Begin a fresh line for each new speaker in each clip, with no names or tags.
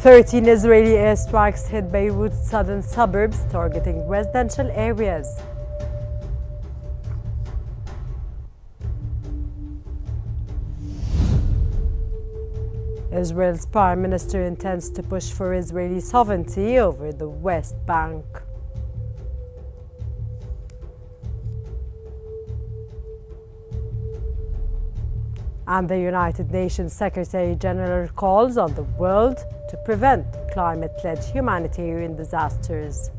13 Israeli airstrikes hit Beirut's southern suburbs, targeting residential areas. Israel's Prime Minister intends to push for Israeli sovereignty over the West Bank. And the United Nations Secretary General calls on the world to prevent climate-led humanitarian disasters.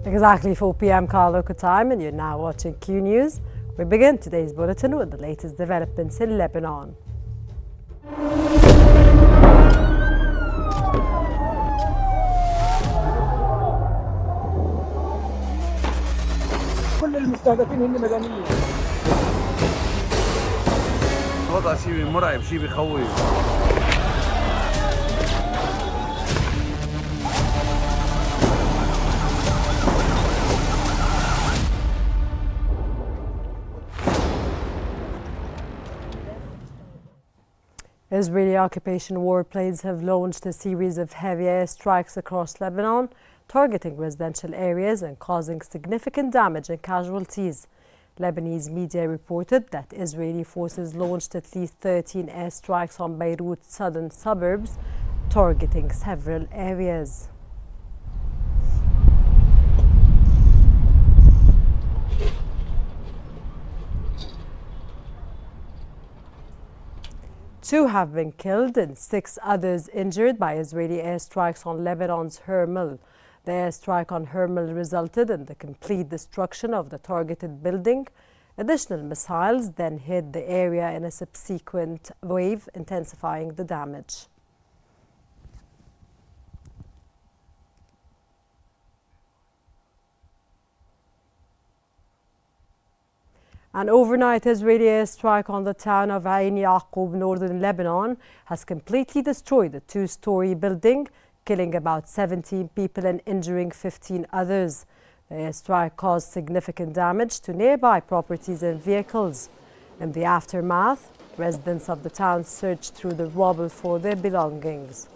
Exactly 4 p.m. Car local time, and you're now watching Qnews. We begin today's bulletin with the latest developments in Lebanon.
كل المستهدفين هن مدنيين.
وضع شيء مرعب، شيء بخوف.
Israeli occupation warplanes have launched a series of heavy airstrikes across Lebanon, targeting residential areas and causing significant damage and casualties. Lebanese media reported that Israeli forces launched at least 13 airstrikes on Beirut's southern suburbs, targeting several areas. Two have been killed and 6 others injured by Israeli airstrikes on Lebanon's Hermel. The airstrike on Hermel resulted in the complete destruction of the targeted building. Additional missiles then hit the area in a subsequent wave, intensifying the damage. An overnight Israeli airstrike on the town of Ain Yaqub, northern Lebanon, has completely destroyed a 2-story building, killing about 17 people and injuring 15 others. The airstrike caused significant damage to nearby properties and vehicles. In the aftermath, residents of the town searched through the rubble for their belongings.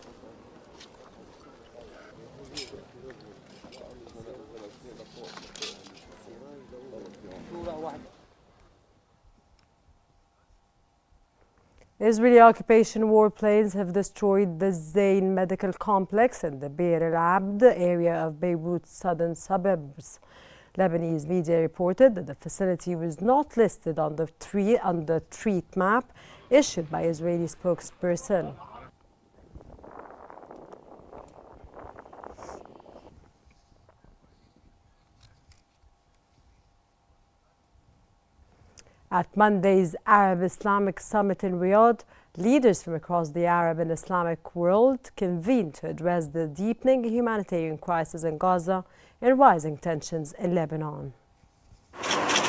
Israeli occupation warplanes have destroyed the Zain medical complex in the Bir al-Abd area of Beirut's southern suburbs. Lebanese media reported that the facility was not listed on the threat map issued by Israeli spokesperson. At Monday's Arab Islamic Summit in Riyadh, leaders from across the Arab and Islamic world convened to address the deepening humanitarian crisis in Gaza and rising tensions in Lebanon.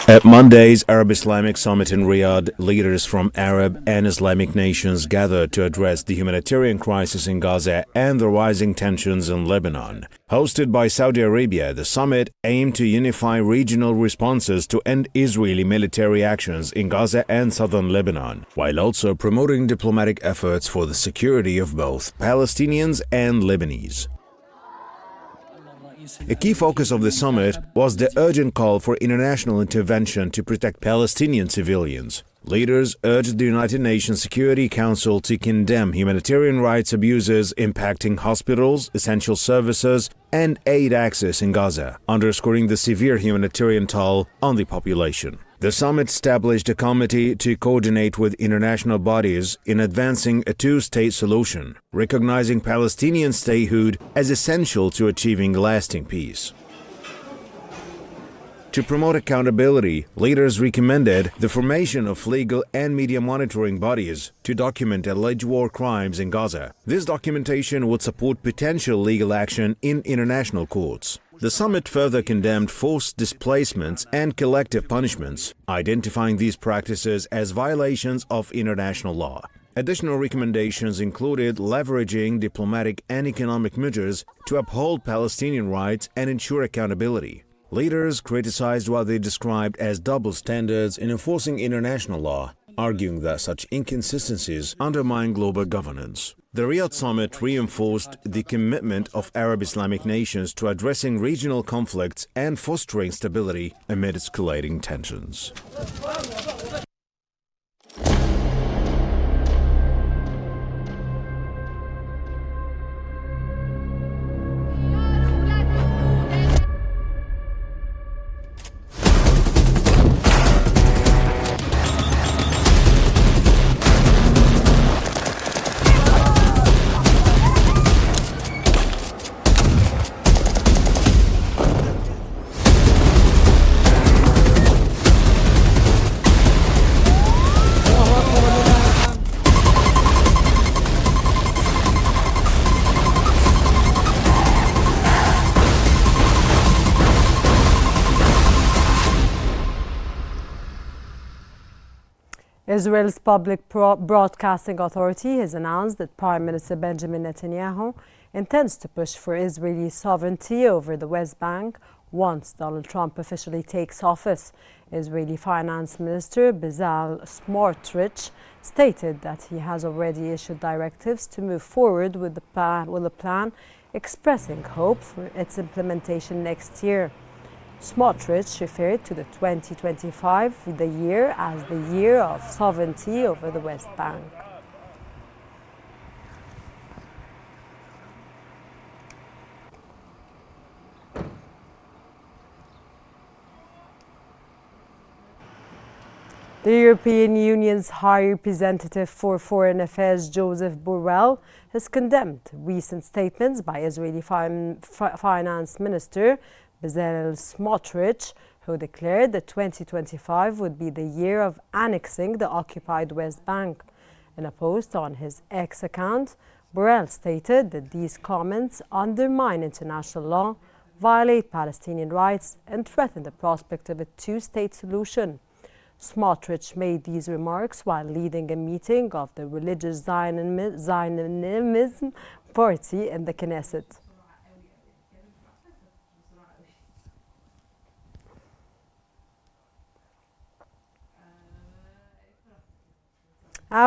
At Monday's Arab Islamic Summit in Riyadh, leaders from Arab and Islamic nations gathered to address the humanitarian crisis in Gaza and the rising tensions in Lebanon. Hosted by Saudi Arabia, the summit aimed to unify regional responses to end Israeli military actions in Gaza and southern Lebanon, while also promoting diplomatic efforts for the security of both Palestinians and Lebanese. A key focus of the summit was the urgent call for international intervention to protect Palestinian civilians. Leaders urged the United Nations Security Council to condemn humanitarian rights abuses impacting hospitals, essential services, and aid access in Gaza, underscoring the severe humanitarian toll on the population. The summit established a committee to coordinate with international bodies in advancing a two-state solution, recognizing Palestinian statehood as essential to achieving lasting peace. To promote accountability, leaders recommended the formation of legal and media monitoring bodies to document alleged war crimes in Gaza. This documentation would support potential legal action in international courts. The summit further condemned forced displacements and collective punishments, identifying these practices as violations of international law. Additional recommendations included leveraging diplomatic and economic measures to uphold Palestinian rights and ensure accountability. Leaders criticized what they described as double standards in enforcing international law, arguing that such inconsistencies undermine global governance. The Riyadh summit reinforced the commitment of Arab Islamic nations to addressing regional conflicts and fostering stability amid escalating tensions.
Israel's Public Broadcasting Authority has announced that Prime Minister Benjamin Netanyahu intends to push for Israeli sovereignty over the West Bank once Donald Trump officially takes office. Israeli Finance Minister Bezalel Smotrich stated that he has already issued directives to move forward with the plan, expressing hope for its implementation next year. Smotrich referred to the 2025 the year as the year of sovereignty over the West Bank. The European Union's High Representative for Foreign Affairs, Joseph Borrell, has condemned recent statements by Israeli Finance Minister Bezalel Smotrich, who declared that 2025 would be the year of annexing the occupied West Bank. In a post on his X account, Borrell stated that these comments undermine international law, violate Palestinian rights, and threaten the prospect of a two-state solution. Smotrich made these remarks while leading a meeting of the Religious Zionism Party in the Knesset.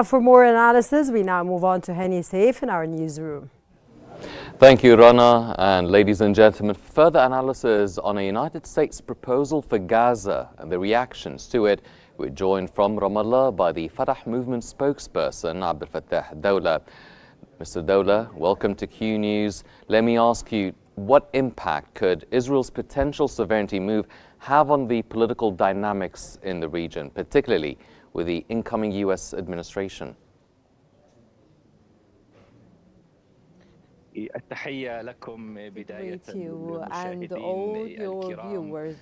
For more analysis, we now move on to Henny Saif in our newsroom.
Thank you, Rana. And ladies and gentlemen, further analysis on a United States proposal for Gaza and the reactions to it. We're joined from Ramallah by the Fatah movement spokesperson, Abdel Fattah Dawla. Mr. Dawla, welcome to Q News. Let me ask you, what impact could Israel's potential sovereignty move have on the political dynamics in the region, particularly with the incoming U.S. administration?
Greet you and all your viewers.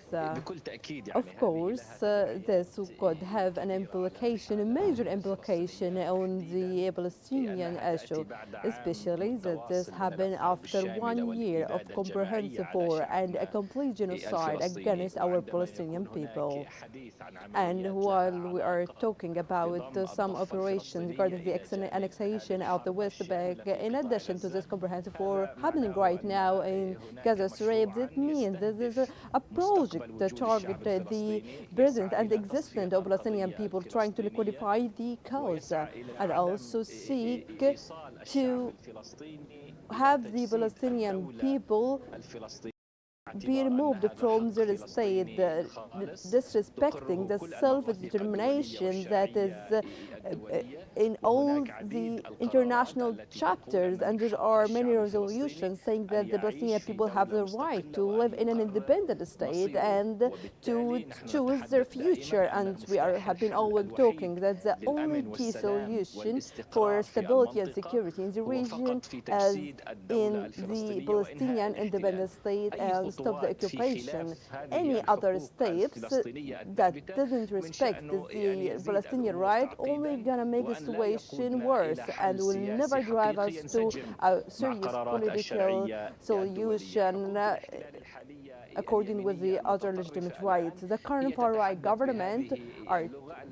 Of course, this could have an implication, a major implication on the Palestinian issue, especially that this happened after 1 year of comprehensive war and a complete genocide against our Palestinian people. And while we are talking about some operations regarding the annexation of the West Bank, in addition to this comprehensive war happening right now in Gaza Strip, it means that there's a project that targeted the present and existent of Palestinian people, trying to liquidify the cause and also seek to have the Palestinian people be removed from their state, disrespecting the self-determination that is in all the international chapters, and there are many resolutions saying that the Palestinian people have the right to live in an independent state and to choose their future. And we have been always talking that the only key solution for stability and security in the region is in the Palestinian independent state and stop the occupation. Any other states that doesn't respect the Palestinian right only gonna make the situation worse and will never drive us to a serious political solution according with the other legitimate rights. The current far-right government are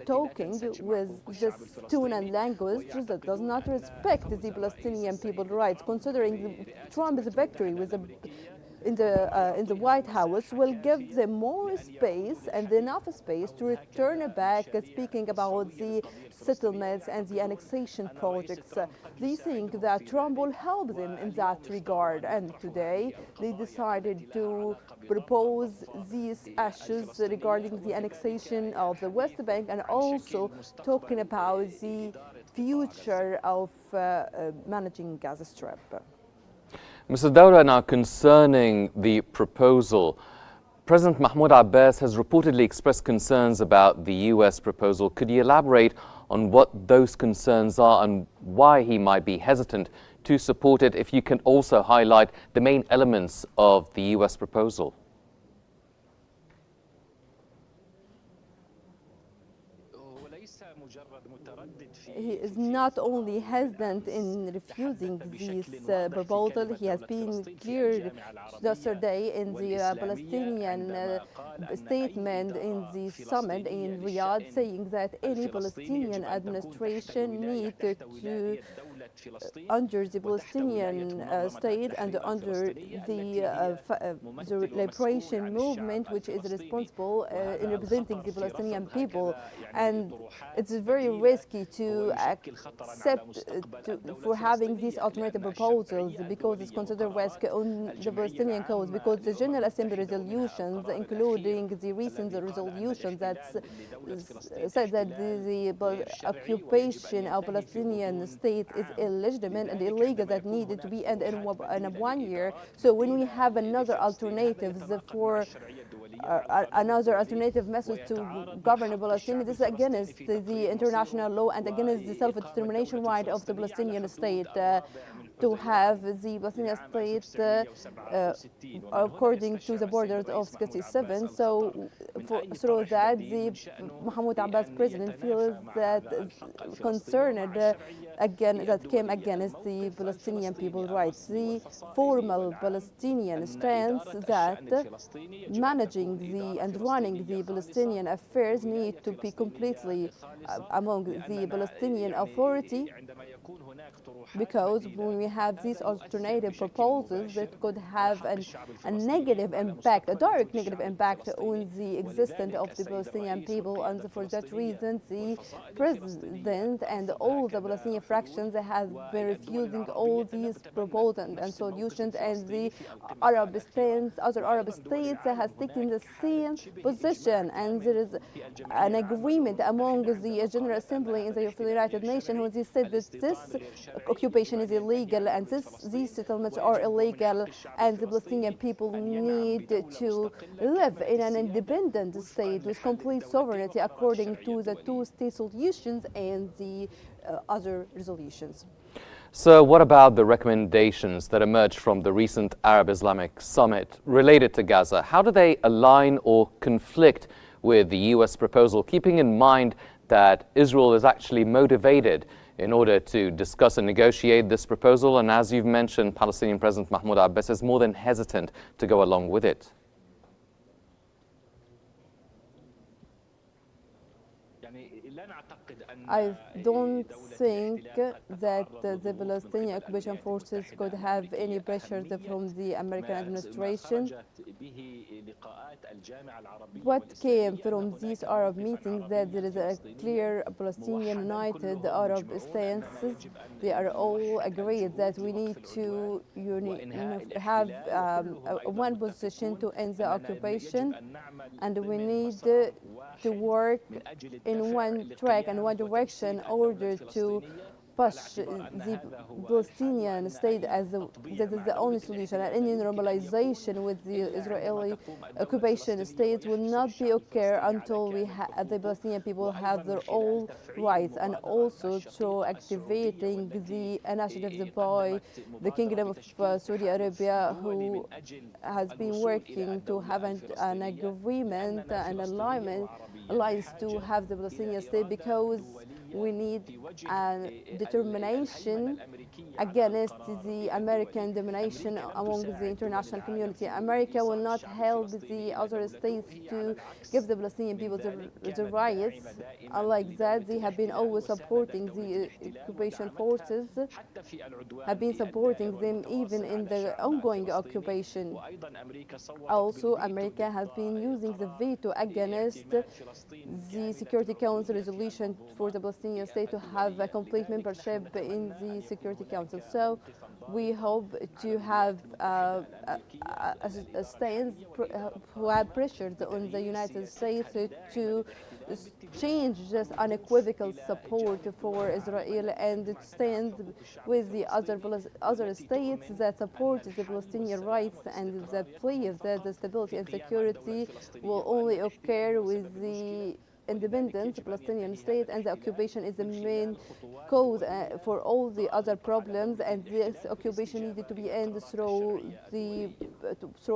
talking with this tone and language that does not respect the Palestinian people's rights, considering Trump's victory with in the White House will give them more space and enough space to return back speaking about the settlements and the annexation projects. They think that Trump will help them in that regard, and today they decided to propose these issues regarding the annexation of the West Bank and also talking about the future of managing Gaza Strip.
Mr. Daura, now concerning the proposal, President Mahmoud Abbas has reportedly expressed concerns about the U.S. proposal. Could you elaborate on what those concerns are and why he might be hesitant to support it, if you can also highlight the main elements of the U.S. proposal?
He is not only hesitant in refusing this proposal, he has been clear yesterday in the Palestinian statement in the summit in Riyadh, saying that any Palestinian administration needs to, under the Palestinian state and under the liberation movement, which is responsible in representing the Palestinian people. And it's very risky to accept for having these alternative proposals because it's considered risk on the Palestinian cause, because the General Assembly resolutions, including the recent resolution that said that the occupation of Palestinian state is illegitimate and illegal, that needed to be ended in 1 year. So when we have another alternatives for another alternative method to govern Palestine, this is against the international law and against the self-determination right of the Palestinian state to have the Palestinian state according to the borders of 67. So through that, the Mahmoud Abbas president feels that concerned again that came against the Palestinian people's rights. The formal Palestinian stance that managing and running the Palestinian affairs need to be completely among the Palestinian Authority, because when we have these alternative proposals that could have a negative impact, a direct negative impact on the existence of the Palestinian people, and for that reason the president and all the Palestinian fractions have been refusing all these proposals and solutions, and the Arab states, other Arab states has taken the same position, and there is an agreement among the General Assembly in the United Nations when they said that this occupation is illegal and these settlements are illegal, and the Palestinian people need to live in an independent state with complete sovereignty according to the two-state solutions and the other resolutions.
So what about the recommendations that emerged from the recent Arab-Islamic summit related to Gaza? How do they align or conflict with the U.S. proposal, keeping in mind that Israel is actually motivated in order to discuss and negotiate this proposal, and as you've mentioned, Palestinian President Mahmoud Abbas is more than hesitant to go along with it?
I don't think that the Palestinian occupation forces could have any pressure from the American administration. What came from these Arab meetings that there is a clear Palestinian United Arab stance. They are all agreed that we need to have one position to end the occupation, and we need to work in one track and one direction in order to push the Palestinian state as that is the only solution, and any normalization with the Israeli occupation state will not be occur until the Palestinian people have their own rights, and also through activating the initiatives by the Kingdom of Saudi Arabia, who has been working to have an agreement and alliance to have the Palestinian state, because We need determination against the American domination among the international community. America will not help the other states to give the Palestinian people the rights. Unlike that, they have been always supporting the occupation forces, have been supporting them even in the ongoing occupation. Also, America has been using the veto against the Security Council resolution for the Palestinian state to have a complete membership in the Security Council. So we hope to have a stance who have pressured on the United States to change this unequivocal support for Israel and stand with the other states that support the Palestinian rights and that believe that the stability and security will only occur with the independent Palestinian state, and the occupation is the main cause for all the other problems, and this occupation needed to be ended through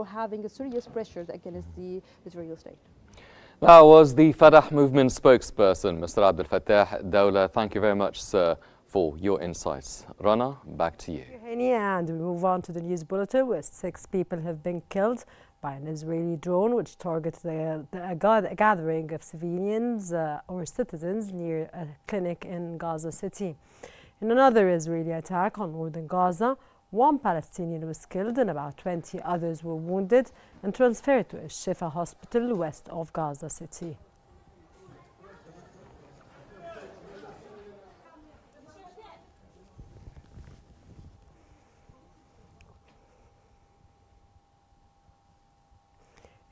having a serious pressure against the Israeli state.
That was the Fatah movement spokesperson, Mr. Abdel Fattah Dawla. Thank you very much, sir, for your insights. Rana, back to you.
And we move on to the news bulletin, where 6 people have been killed by an Israeli drone which targeted a gathering of civilians or citizens near a clinic in Gaza City. In another Israeli attack on northern Gaza, 1 Palestinian was killed and about 20 others were wounded and transferred to a Shifa hospital west of Gaza City.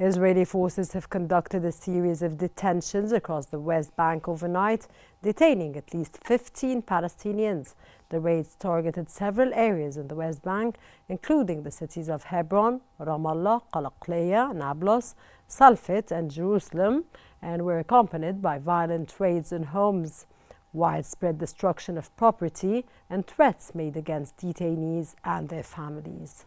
Israeli forces have conducted a series of detentions across the West Bank overnight, detaining at least 15 Palestinians. The raids targeted several areas in the West Bank, including the cities of Hebron, Ramallah, Qalaqliya, Nablus, Salfit, and Jerusalem, and were accompanied by violent raids on homes, widespread destruction of property, and threats made against detainees and their families.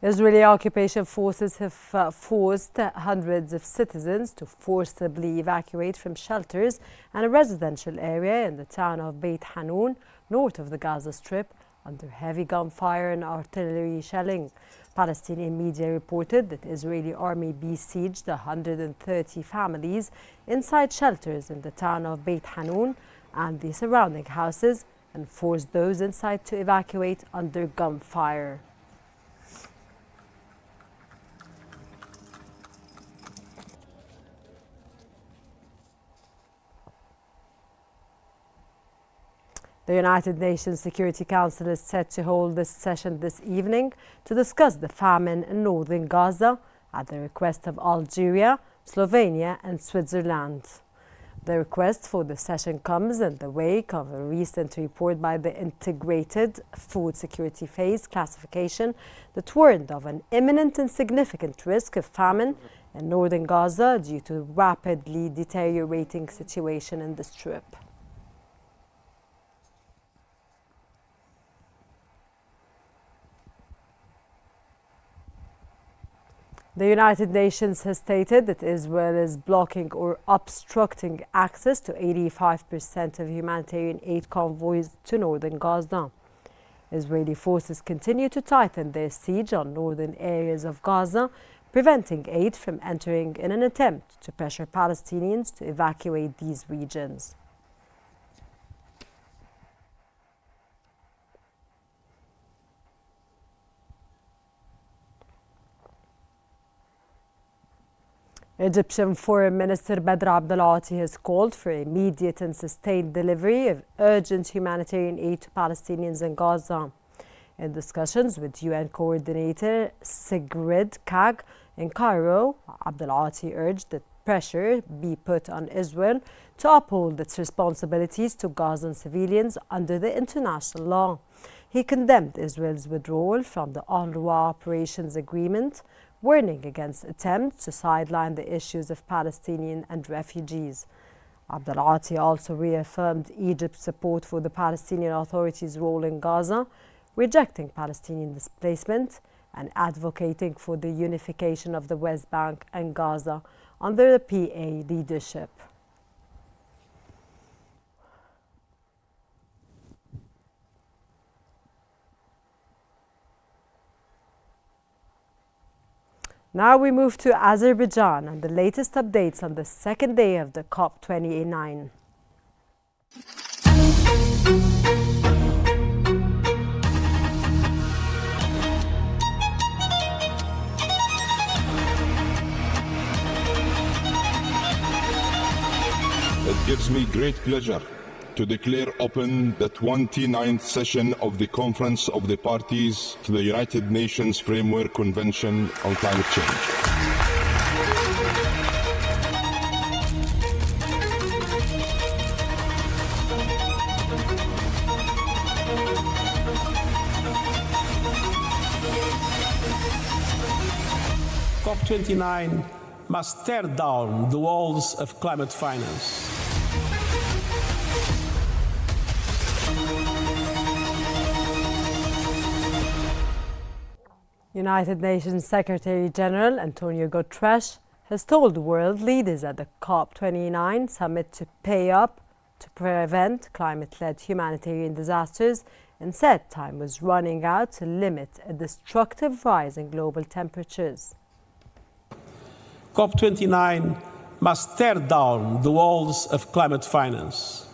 Israeli occupation forces have forced hundreds of citizens to forcibly evacuate from shelters and a residential area in the town of Beit Hanun, north of the Gaza Strip, under heavy gunfire and artillery shelling. Palestinian media reported that Israeli army besieged 130 families inside shelters in the town of Beit Hanun and the surrounding houses and forced those inside to evacuate under gunfire. The United Nations Security Council is set to hold this session this evening to discuss the famine in northern Gaza at the request of Algeria, Slovenia and Switzerland. The request for the session comes in the wake of a recent report by the Integrated Food Security Phase classification that warned of an imminent and significant risk of famine in northern Gaza due to the rapidly deteriorating situation in the Strip. The United Nations has stated that Israel is blocking or obstructing access to 85% of humanitarian aid convoys to northern Gaza. Israeli forces continue to tighten their siege on northern areas of Gaza, preventing aid from entering in an attempt to pressure Palestinians to evacuate these regions. Egyptian Foreign Minister Badr Abdelati has called for immediate and sustained delivery of urgent humanitarian aid to Palestinians in Gaza. In discussions with UN Coordinator Sigrid Kaag in Cairo, Abdelati urged that pressure be put on Israel to uphold its responsibilities to Gazan civilians under the international law. He condemned Israel's withdrawal from the UNRWA operations agreement, warning against attempts to sideline the issues of Palestinians and refugees. Abdel-Ati also reaffirmed Egypt's support for the Palestinian Authority's role in Gaza, rejecting Palestinian displacement and advocating for the unification of the West Bank and Gaza under the PA leadership. Now we move to Azerbaijan and the latest updates on the second day of the COP29.
It gives me great pleasure to declare open the 29th session of the Conference of the Parties to the United Nations Framework Convention on Climate Change.
COP29 must tear down the walls of climate finance.
United Nations Secretary-General Antonio Guterres has told world leaders at the COP29 summit to pay up to prevent climate-led humanitarian disasters and said time was running out to limit a destructive rise in global temperatures.
COP29 must tear down the walls of climate finance.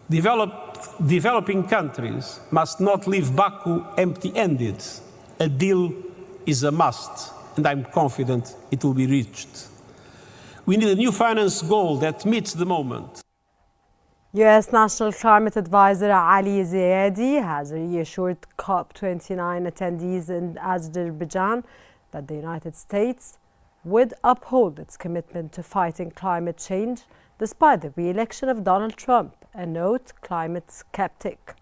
Developing countries must not leave Baku empty-handed. A deal is a must, and I'm confident it will be reached. We need a new finance goal that meets the moment.
U.S. National Climate Advisor Ali Zayedi has reassured COP29 attendees in Azerbaijan that the United States would uphold its commitment to fighting climate change despite the re-election of Donald Trump, a noted climate skeptic.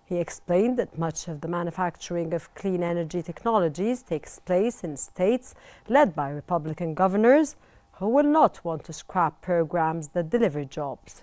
He explained that much of the manufacturing of clean energy technologies takes place in states led by Republican governors who will not want to scrap programs that deliver jobs.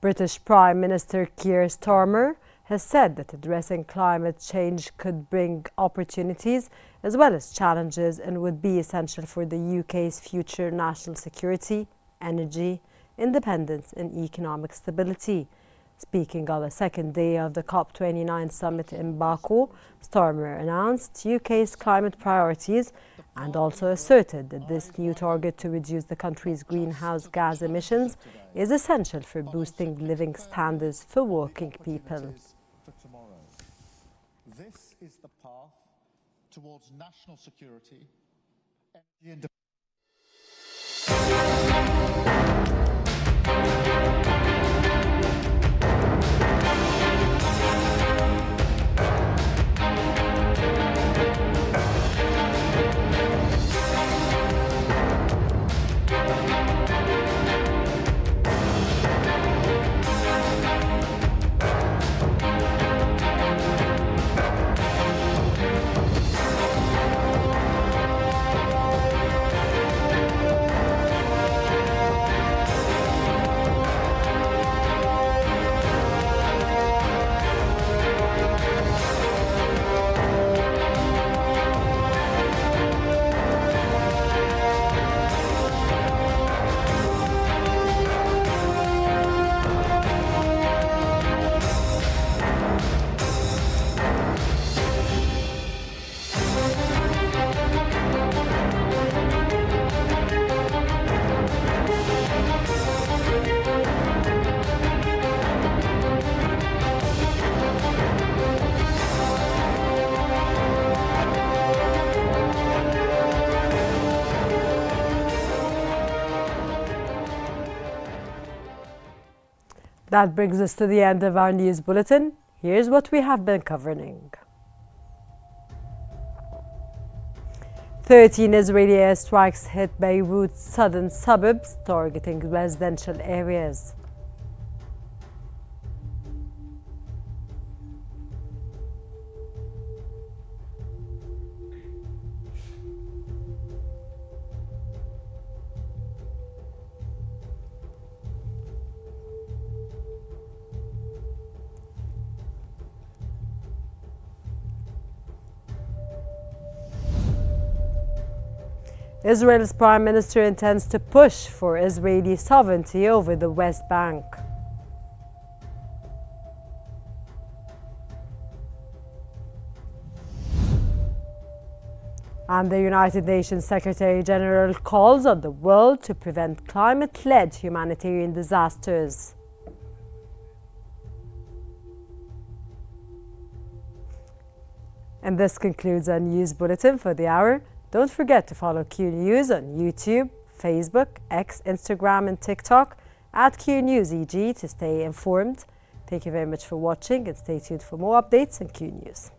British Prime Minister Keir Starmer has said that addressing climate change could bring opportunities as well as challenges and would be essential for the UK's future national security, energy, independence and economic stability. Speaking on the second day of the COP29 summit in Baku, Starmer announced UK's climate priorities and also asserted that this new target to reduce the country's greenhouse gas emissions is essential for boosting living standards for working people.
This is the path towards national security, energy independence.
That brings us to the end of our news bulletin. Here's what we have been covering. 13 Israeli airstrikes hit Beirut's southern suburbs, targeting residential areas. Israel's Prime Minister intends to push for Israeli sovereignty over the West Bank. And the United Nations Secretary General calls on the world to prevent climate-led humanitarian disasters. And this concludes our news bulletin for the hour. Don't forget to follow Qnews on YouTube, Facebook, X, Instagram and TikTok at QNewsEG to stay informed. Thank you very much for watching and stay tuned for more updates on Qnews.